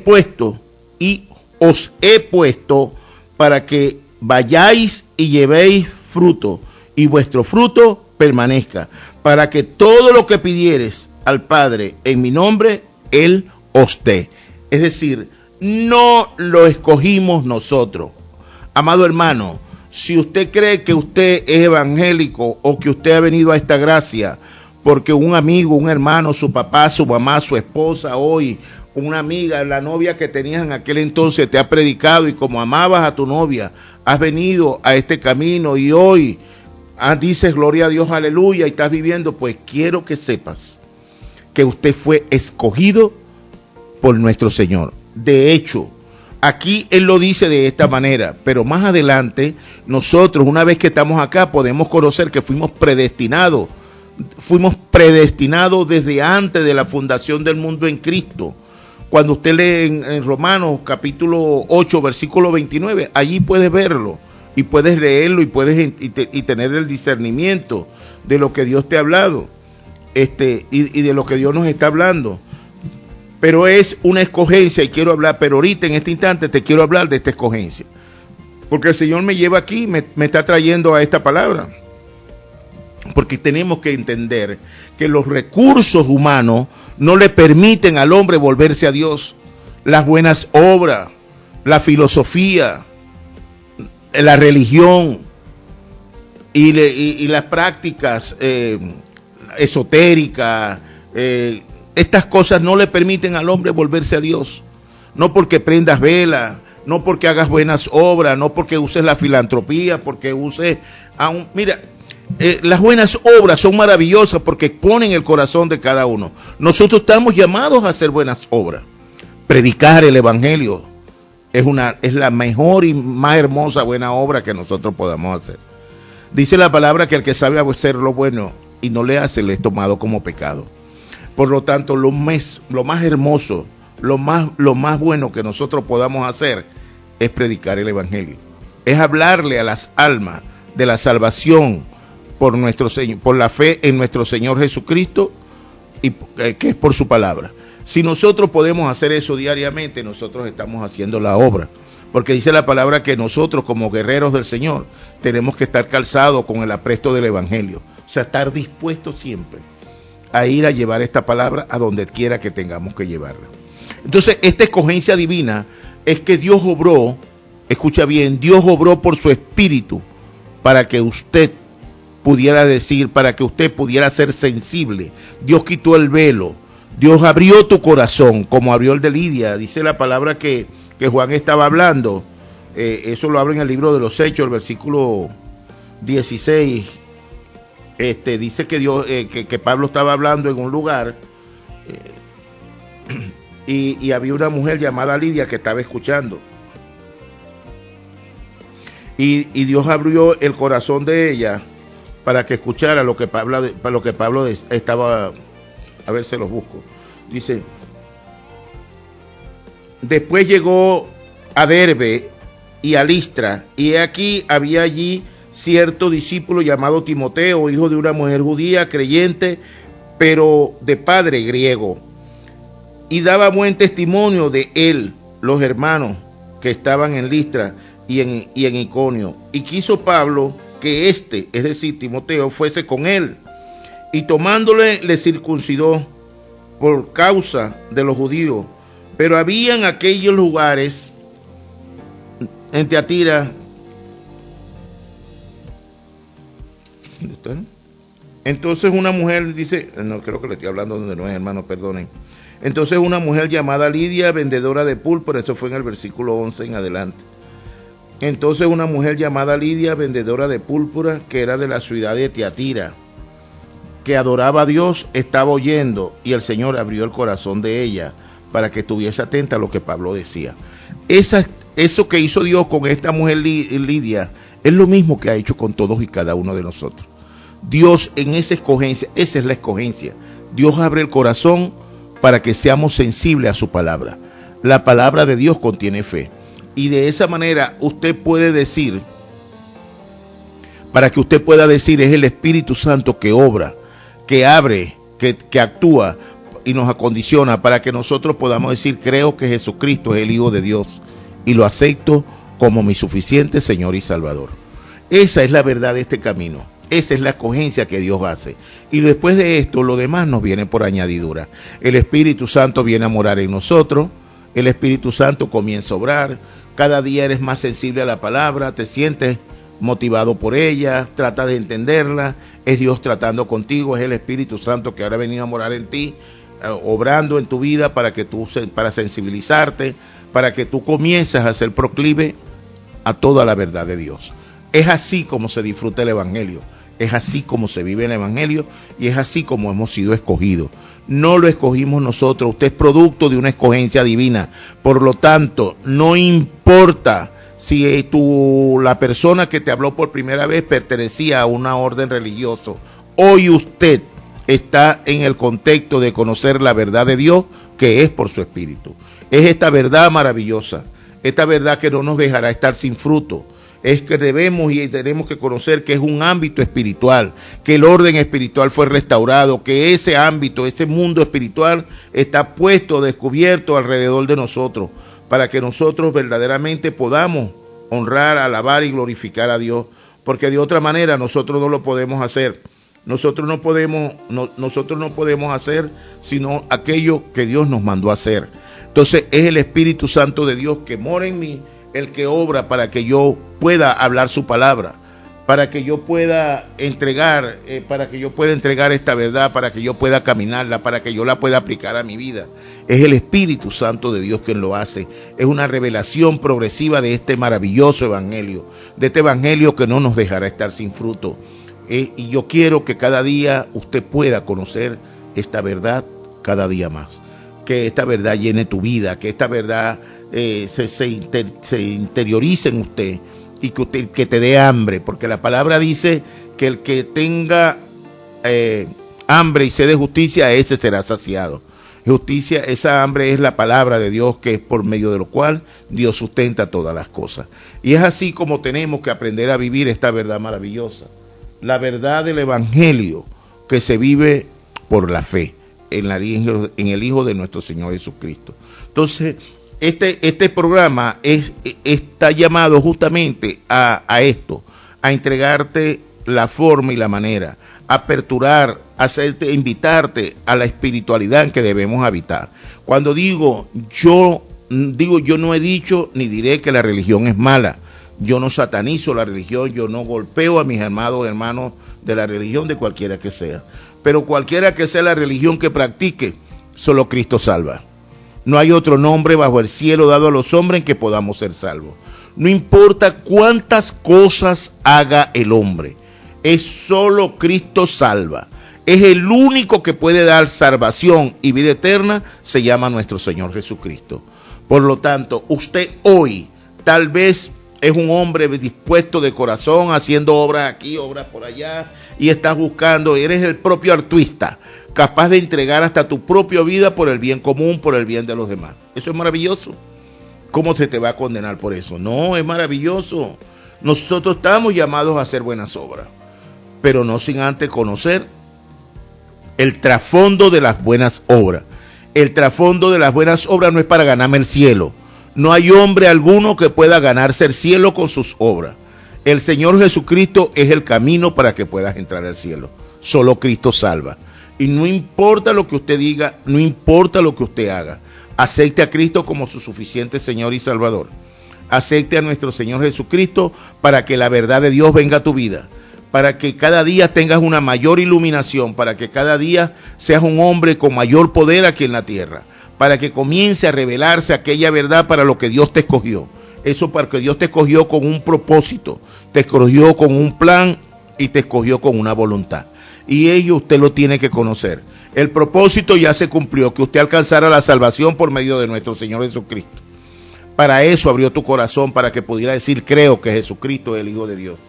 S2: puesto para que vayáis y llevéis fruto y vuestro fruto permanezca, para que todo lo que pidiereis al Padre en mi nombre, Él os dé. Es decir, no lo escogimos nosotros. Amado hermano, si usted cree que usted es evangélico o que usted ha venido a esta gracia porque un amigo, un hermano, su papá, su mamá, su esposa, hoy una amiga, la novia que tenías en aquel entonces te ha predicado y como amabas a tu novia, has venido a este camino y hoy dices gloria a Dios, aleluya, y estás viviendo, pues quiero que sepas que usted fue escogido por nuestro Señor. De hecho, aquí Él lo dice de esta manera, pero más adelante nosotros, una vez que estamos acá, podemos conocer que fuimos predestinados desde antes de la fundación del mundo en Cristo. Cuando usted lee en Romanos capítulo 8, versículo 29, allí puedes verlo y puedes leerlo y puedes y tener el discernimiento de lo que Dios te ha hablado. y de lo que Dios nos está hablando. Pero es una escogencia y quiero hablar, pero ahorita en este instante te quiero hablar de esta escogencia. Porque el Señor me lleva aquí, me está trayendo a esta palabra. Porque tenemos que entender que los recursos humanos no le permiten al hombre volverse a Dios. Las buenas obras, la filosofía, la religión y las prácticas esotéricas, estas cosas no le permiten al hombre volverse a Dios. No porque prendas velas, no porque hagas buenas obras, no porque uses la filantropía, porque uses... Mira, las buenas obras son maravillosas porque ponen el corazón de cada uno. Nosotros estamos llamados a hacer buenas obras. Predicar el evangelio es la mejor y más hermosa buena obra que nosotros podamos hacer. Dice la palabra que el que sabe hacer lo bueno y no le hace, le es tomado como pecado. Por lo tanto, lo más hermoso, lo más bueno que nosotros podamos hacer es predicar el evangelio. Es hablarle a las almas de la salvación por la fe en nuestro Señor Jesucristo, y que es por su palabra. Si nosotros podemos hacer eso diariamente, nosotros estamos haciendo la obra. Porque dice la palabra que nosotros como guerreros del Señor tenemos que estar calzados con el apresto del evangelio. O sea, estar dispuestos siempre a ir a llevar esta palabra a donde quiera que tengamos que llevarla. Entonces, esta escogencia divina es que Dios obró, escucha bien, Dios obró por su espíritu para que usted pudiera decir, para que usted pudiera ser sensible. Dios quitó el velo, Dios abrió tu corazón, como abrió el de Lidia. Dice la palabra que Juan estaba hablando, eso lo habla en el libro de los Hechos, el versículo 16, dice que Dios, que Pablo estaba hablando en un lugar, y había una mujer llamada Lidia que estaba escuchando. Y Dios abrió el corazón de ella para que escuchara lo que Pablo estaba, a ver, se los busco. Dice, después llegó a Derbe y a Listra, y aquí había allí cierto discípulo llamado Timoteo, hijo de una mujer judía, creyente, pero de padre griego, y daba buen testimonio de él los hermanos que estaban en Listra y en Iconio. Y quiso Pablo que es decir, Timoteo, fuese con él, y tomándole le circuncidó por causa de los judíos. Pero había en aquellos lugares, en Tiatira, ¿dónde está? Entonces una mujer dice, no, creo que le estoy hablando donde no es, hermano, perdonen. Entonces una mujer llamada Lidia, vendedora de púrpura, eso fue en el versículo 11 en adelante. Entonces una mujer llamada Lidia, vendedora de púrpura, que era de la ciudad de Tiatira, que adoraba a Dios, estaba oyendo, y el Señor abrió el corazón de ella para que estuviese atenta a lo que Pablo decía. Eso que hizo Dios con esta mujer Lidia es lo mismo que ha hecho con todos y cada uno de nosotros. Dios en esa escogencia, esa es la escogencia. Dios abre el corazón para que seamos sensibles a su palabra. La palabra de Dios contiene fe. Y de esa manera usted puede decir, para que usted pueda decir, es el Espíritu Santo que obra, que abre, que actúa y nos acondiciona para que nosotros podamos decir, creo que Jesucristo es el Hijo de Dios y lo acepto como mi suficiente Señor y Salvador. Esa es la verdad de este camino. Esa es la escogencia que Dios hace. Y después de esto, lo demás nos viene por añadidura. El Espíritu Santo viene a morar en nosotros. El Espíritu Santo comienza a obrar. Cada día eres más sensible a la palabra, te sientes motivado por ella, trata de entenderla. Es Dios tratando contigo, es el Espíritu Santo que ahora ha venido a morar en ti, obrando en tu vida para sensibilizarte, para que tú comiences a ser proclive a toda la verdad de Dios. Es así como se disfruta el Evangelio, es así como se vive el Evangelio y es así como hemos sido escogidos. No lo escogimos nosotros, usted es producto de una escogencia divina. Por lo tanto, no importa si la persona que te habló por primera vez pertenecía a una orden religiosa. Hoy usted está en el contexto de conocer la verdad de Dios, que es por su Espíritu. Es esta verdad maravillosa, esta verdad que no nos dejará estar sin fruto, es que debemos y tenemos que conocer que es un ámbito espiritual, que el orden espiritual fue restaurado, que ese ámbito, ese mundo espiritual está puesto, descubierto alrededor de nosotros, para que nosotros verdaderamente podamos honrar, alabar y glorificar a Dios, porque de otra manera nosotros no lo podemos hacer. Nosotros no podemos hacer sino aquello que Dios nos mandó a hacer. Entonces es el Espíritu Santo de Dios que mora en mí, el que obra para que yo pueda hablar su palabra, para que yo pueda entregar, esta verdad, para que yo pueda caminarla, para que yo la pueda aplicar a mi vida. Es el Espíritu Santo de Dios quien lo hace. Es una revelación progresiva de este maravilloso evangelio, de este evangelio que no nos dejará estar sin fruto. Y yo quiero que cada día usted pueda conocer esta verdad cada día más. Que esta verdad llene tu vida, que esta verdad se interiorice en usted y que te dé hambre, porque la palabra dice que el que tenga hambre y sed de justicia, ese será saciado. Justicia, esa hambre es la palabra de Dios, que es por medio de lo cual Dios sustenta todas las cosas. Y es así como tenemos que aprender a vivir esta verdad maravillosa, la verdad del evangelio que se vive por la fe en el Hijo de nuestro Señor Jesucristo. Entonces, este programa está llamado justamente a esto, a entregarte la forma y la manera, aperturar, invitarte a la espiritualidad en que debemos habitar. Cuando yo no he dicho ni diré que la religión es mala. Yo no satanizo la religión, yo no golpeo a mis amados hermanos de la religión, de cualquiera que sea. Pero cualquiera que sea la religión que practique, solo Cristo salva. No hay otro nombre bajo el cielo dado a los hombres en que podamos ser salvos. No importa cuántas cosas haga el hombre, es solo Cristo salva. Es el único que puede dar salvación y vida eterna, se llama nuestro Señor Jesucristo. Por lo tanto, usted hoy tal vez es un hombre dispuesto de corazón, haciendo obras aquí, obras por allá, y estás buscando, eres el propio altruista, capaz de entregar hasta tu propia vida por el bien común, por el bien de los demás. Eso es maravilloso. ¿Cómo se te va a condenar por eso? No, es maravilloso. Nosotros estamos llamados a hacer buenas obras, pero no sin antes conocer el trasfondo de las buenas obras. El trasfondo de las buenas obras no es para ganarme el cielo. No hay hombre alguno que pueda ganarse el cielo con sus obras. El Señor Jesucristo es el camino para que puedas entrar al cielo. Solo Cristo salva. Y no importa lo que usted diga, no importa lo que usted haga. Acepte a Cristo como su suficiente Señor y Salvador. Acepte a nuestro Señor Jesucristo para que la verdad de Dios venga a tu vida. Para que cada día tengas una mayor iluminación. Para que cada día seas un hombre con mayor poder aquí en la tierra. Para que comience a revelarse aquella verdad para lo que Dios te escogió. Eso para que Dios te escogió con un propósito, te escogió con un plan y te escogió con una voluntad. Y ello usted lo tiene que conocer. El propósito ya se cumplió, que usted alcanzara la salvación por medio de nuestro Señor Jesucristo. Para eso abrió tu corazón, para que pudiera decir, creo que Jesucristo es el Hijo de Dios.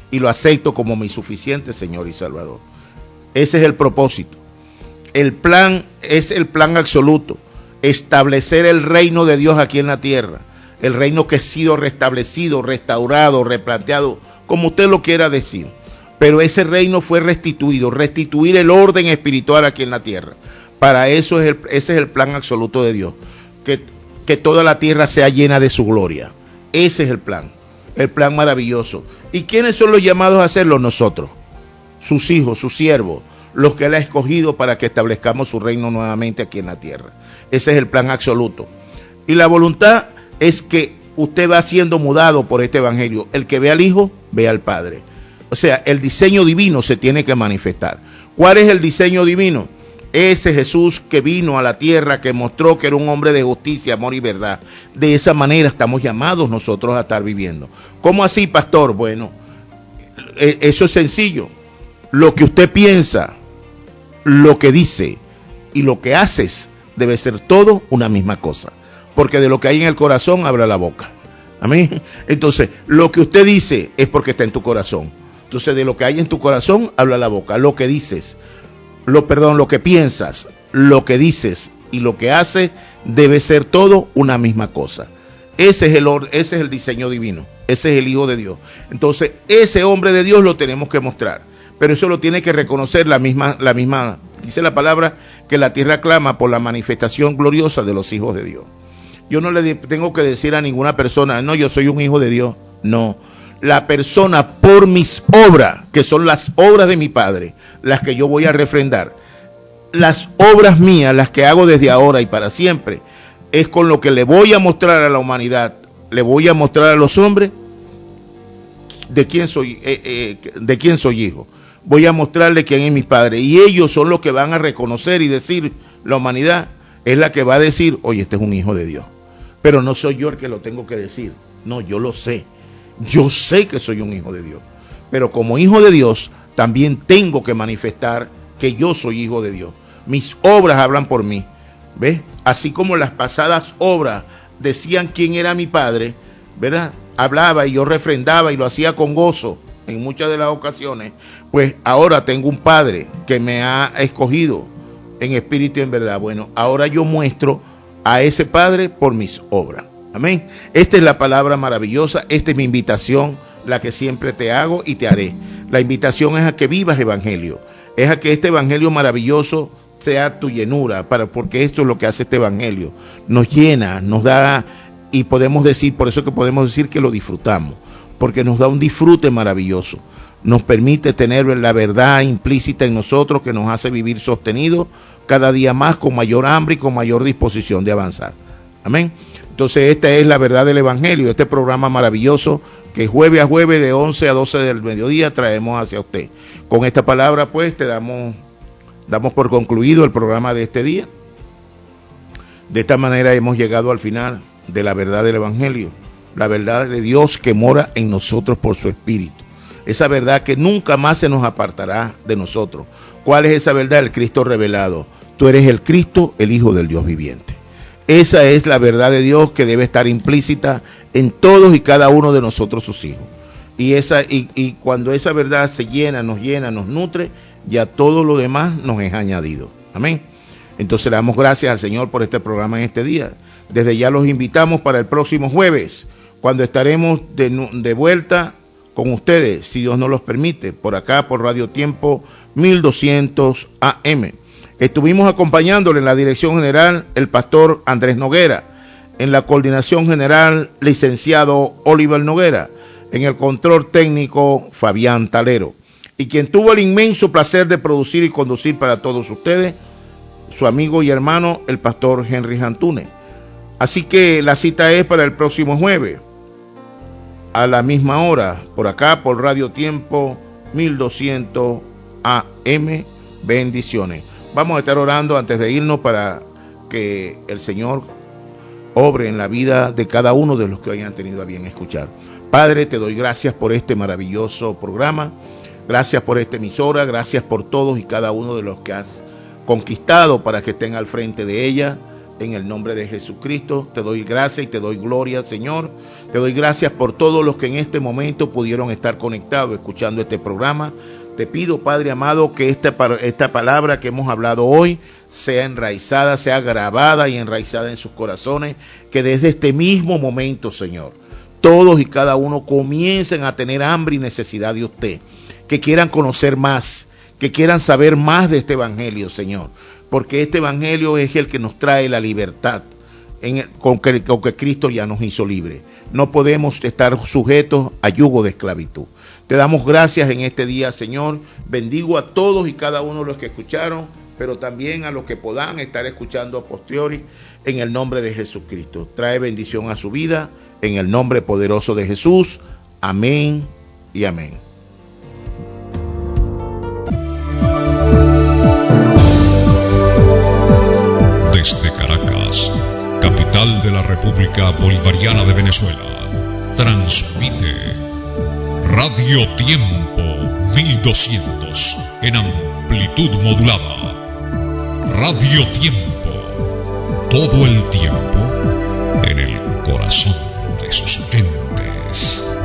S2: Y lo acepto como mi suficiente Señor y Salvador. Ese es el propósito. El plan es el plan absoluto. Establecer el reino de Dios aquí en la tierra, el reino que ha sido restablecido, restaurado, replanteado, como usted lo quiera decir, pero ese reino fue restituido, restituir el orden espiritual aquí en la tierra. Para eso ese es el plan absoluto de Dios, que toda la tierra sea llena de su gloria. Ese es el plan maravilloso. ¿Y quiénes son los llamados a hacerlo? Nosotros, sus hijos, sus siervos, los que Él ha escogido para que establezcamos su reino nuevamente aquí en la tierra. Ese es el plan absoluto. Y la voluntad es que usted va siendo mudado por este evangelio. El que ve al Hijo, ve al Padre. O sea, el diseño divino se tiene que manifestar. ¿Cuál es el diseño divino? Ese Jesús que vino a la tierra, que mostró que era un hombre de justicia, amor y verdad. De esa manera estamos llamados nosotros a estar viviendo. ¿Cómo así, pastor? Bueno, eso es sencillo. Lo que usted piensa, lo que dice y lo que haces debe ser todo una misma cosa, porque de lo que hay en el corazón habla la boca. Amén. Entonces, lo que usted dice es porque está en tu corazón. Entonces, de lo que hay en tu corazón habla la boca. Lo que dices, lo que piensas, lo que dices y lo que haces debe ser todo una misma cosa. Ese es el diseño divino. ese es el Hijo de Dios. Entonces, ese hombre de Dios lo tenemos que mostrar, pero eso lo tiene que reconocer la misma, dice la palabra, que la tierra clama por la manifestación gloriosa de los hijos de Dios. Yo no le tengo que decir a ninguna persona, no, yo soy un hijo de Dios. No, la persona por mis obras, que son las obras de mi Padre, las que yo voy a refrendar, las obras mías, las que hago desde ahora y para siempre, es con lo que le voy a mostrar a la humanidad, le voy a mostrar a los hombres de quién soy hijo. Voy a mostrarle quién es mi Padre, y ellos son los que van a reconocer y decir, la humanidad es la que va a decir, oye, este es un hijo de Dios. Pero no soy yo el que lo tengo que decir, no, yo lo sé. Yo sé que soy un hijo de Dios, pero como hijo de Dios también tengo que manifestar que yo soy hijo de Dios. Mis obras hablan por mí, ¿ves? Así como las pasadas obras decían quién era mi Padre, ¿verdad? Hablaba y yo refrendaba y lo hacía con gozo en muchas de las ocasiones. Pues ahora tengo un Padre que me ha escogido en espíritu y en verdad. Bueno, ahora yo muestro a ese Padre por mis obras. Amén. Esta es la palabra maravillosa, esta es mi invitación, la que siempre te hago y te haré. La invitación es a que vivas evangelio, es a que este evangelio maravilloso sea tu llenura, porque esto es lo que hace este evangelio, nos llena, nos da, y podemos decir, por eso que podemos decir que lo disfrutamos, porque nos da un disfrute maravilloso, nos permite tener la verdad implícita en nosotros que nos hace vivir sostenidos cada día más con mayor hambre y con mayor disposición de avanzar. Amén. Entonces esta es la verdad del evangelio, este programa maravilloso que jueves a jueves de 11 a 12 del mediodía traemos hacia usted. Con esta palabra pues te damos por concluido el programa de este día. De esta manera hemos llegado al final de la verdad del evangelio, la verdad de Dios que mora en nosotros por su Espíritu. Esa verdad que nunca más se nos apartará de nosotros. ¿Cuál es esa verdad? El Cristo revelado. Tú eres el Cristo, el Hijo del Dios viviente. Esa es la verdad de Dios que debe estar implícita en todos y cada uno de nosotros sus hijos. Y cuando esa verdad se llena, nos nutre, ya todo lo demás nos es añadido. Amén. Entonces le damos gracias al Señor por este programa en este día. Desde ya los invitamos para el próximo jueves, cuando estaremos de vuelta con ustedes, si Dios nos los permite, por acá por Radio Tiempo 1200 AM. Estuvimos acompañándole en la dirección general el pastor Andrés Noguera, en la coordinación general licenciado Oliver Noguera, en el control técnico Fabián Talero, y quien tuvo el inmenso placer de producir y conducir para todos ustedes, su amigo y hermano el pastor Henry Antunes. Así que la cita es para el próximo jueves, a la misma hora, por acá por Radio Tiempo 1200 AM. Bendiciones. Vamos a estar orando antes de irnos para que el Señor obre en la vida de cada uno de los que hayan tenido a bien escuchar. Padre, te doy gracias por este maravilloso programa, gracias por esta emisora, gracias por todos y cada uno de los que has conquistado para que estén al frente de ella. En el nombre de Jesucristo te doy gracias y te doy gloria, Señor. Te doy gracias por todos los que en este momento pudieron estar conectados escuchando este programa. Te pido, Padre amado, que esta palabra que hemos hablado hoy sea enraizada, sea grabada y enraizada en sus corazones, que desde este mismo momento, Señor, todos y cada uno comiencen a tener hambre y necesidad de usted, que quieran conocer más, que quieran saber más de este evangelio, Señor, porque este evangelio es el que nos trae la libertad, con que Cristo ya nos hizo libres. No podemos estar sujetos a yugo de esclavitud. Te damos gracias en este día, Señor. Bendigo a todos y cada uno de los que escucharon, pero también a los que puedan estar escuchando a posteriori, en el nombre de Jesucristo. Trae bendición a su vida, en el nombre poderoso de Jesús. Amén y amén.
S1: Desde Caracas, capital de la República Bolivariana de Venezuela, transmite Radio Tiempo 1200 en amplitud modulada. Radio Tiempo, todo el tiempo en el corazón de sus gentes.